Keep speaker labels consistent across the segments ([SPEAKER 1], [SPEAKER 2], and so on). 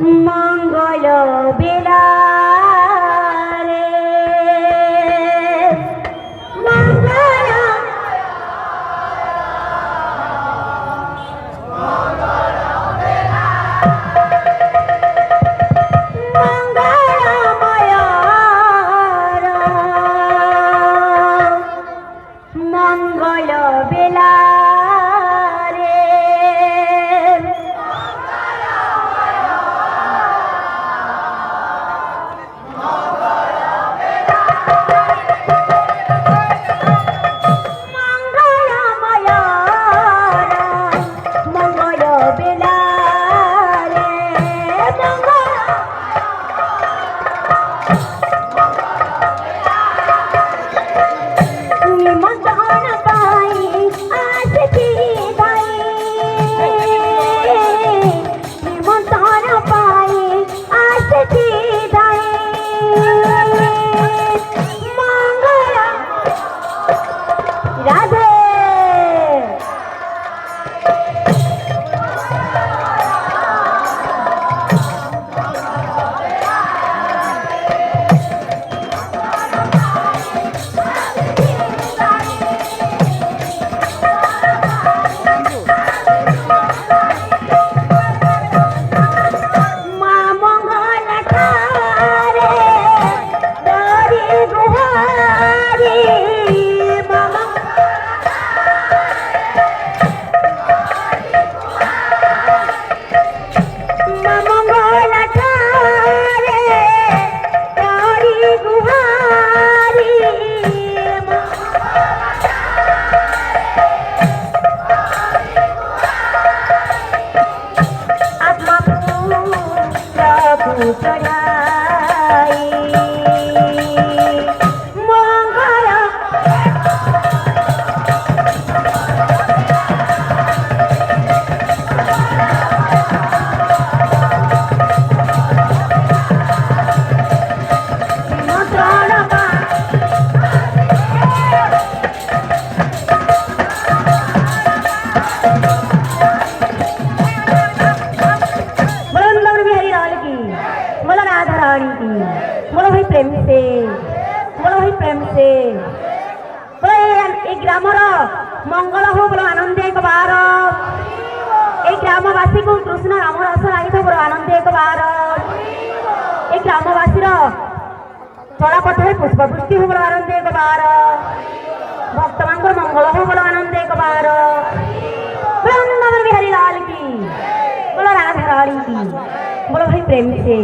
[SPEAKER 1] মঙ্গল বেলা রে মঙ্গল মঙ্গলময় মঙ্গল বেলা ग्रामर मंगल हो बोलो आनंद एक बार ग्रामवासी को कृष्ण राम रस लगी बोलो आनंद एक बार ग्रामवासी चलापथ पुष्पवृष्टि हो बोलो आनंद एक बार भक्त मान मंगल हो बोलो आनंद एक बार वृंदावन बिहारी लाल की बोलो राधा रानी की बोलो भाई प्रेम से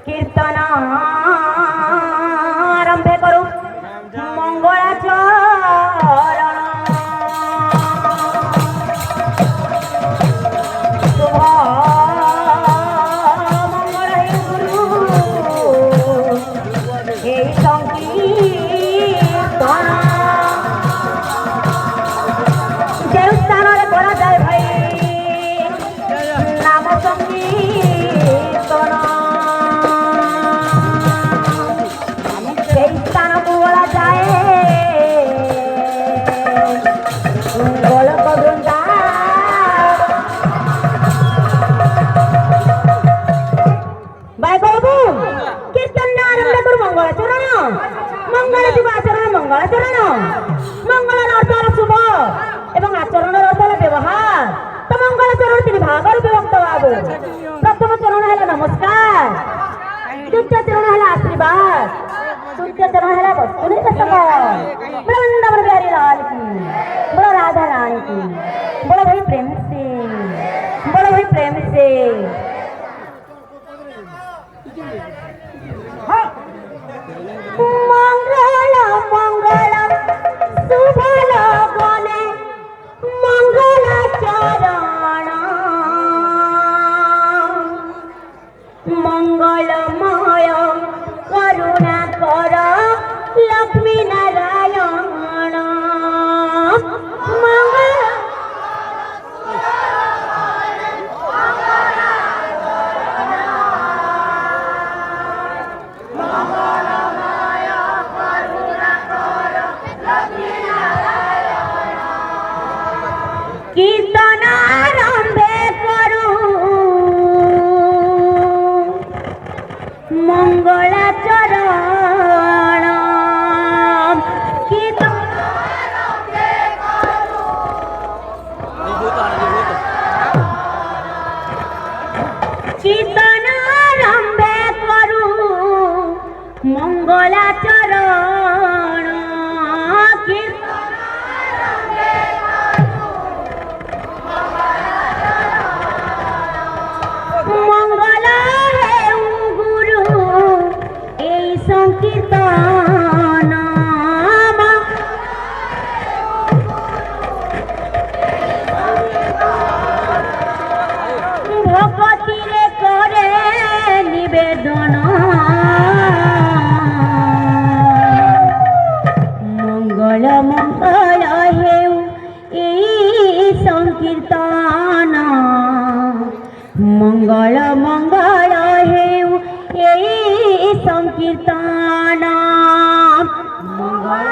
[SPEAKER 1] कीर्तन आरंभ करो मंगलाचरण शुभ मंगल गुरु हे संकीर्तन जे स्थान करा जाए भाई नाम संकीर्तन मंगलाचरण मंगल अर्थ शुभ एवं आचरण अर्थ व्यवहार तो मंगलाचरण तीन भाग विभक्त बाबू प्रथम चरण है नमस्कार द्वितीय चरण है आशीर्वाद तृतीय चरण है वस्तु वृंदावन बिहारी लाल की बोलो राधा रानी की बोलो भाई प्रेम से बोलो भाई प्रेम से मंगल मंगल शुभ लगने मंगलाचरण मंगलमय करुणा कर लक्ष्मी नारायण मंगल कीर्तन आरंभ करू কীর্তন আরম্ভে করু মঙ্গলাচরণ কীর্তন মঙ্গল হেউ গুরু এই সংকীর্তন ভকতিরে করে নিবেদন মঙ্গল মঙ্গল হেউ এই সংকীর্তন মঙ্গল মঙ্গল হেউ এই সংকীর্তন মঙ্গল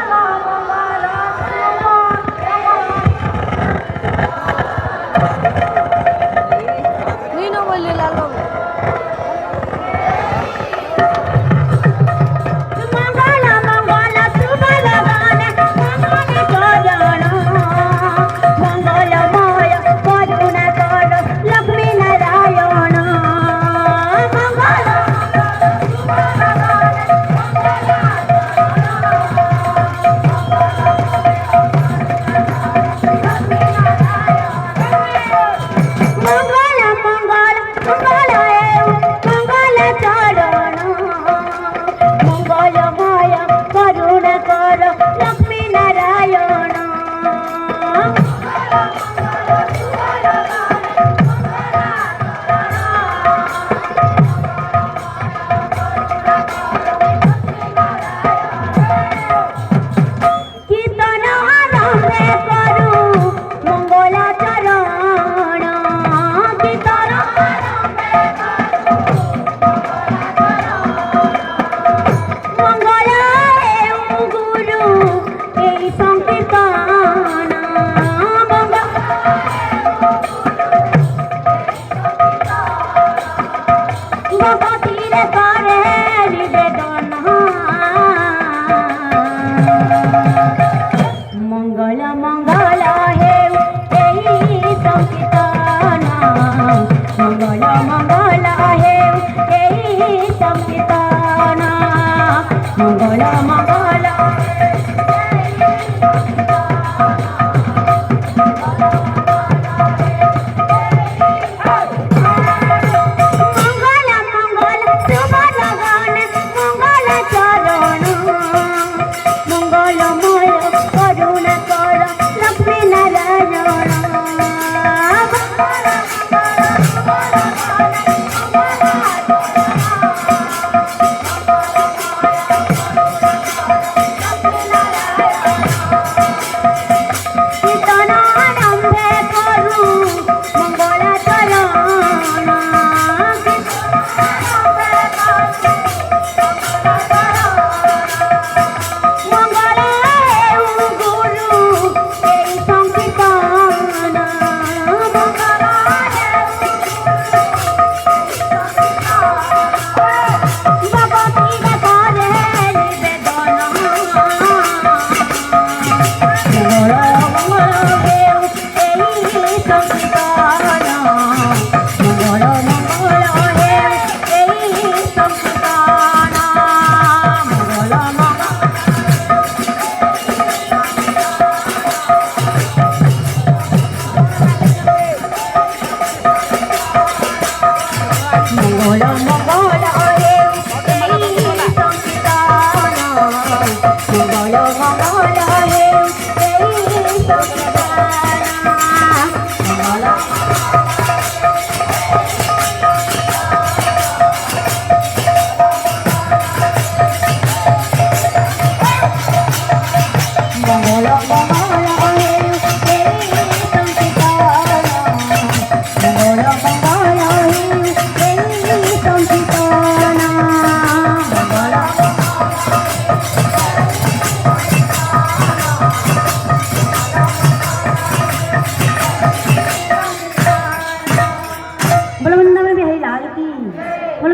[SPEAKER 1] बोलो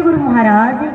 [SPEAKER 1] गुरु महाराज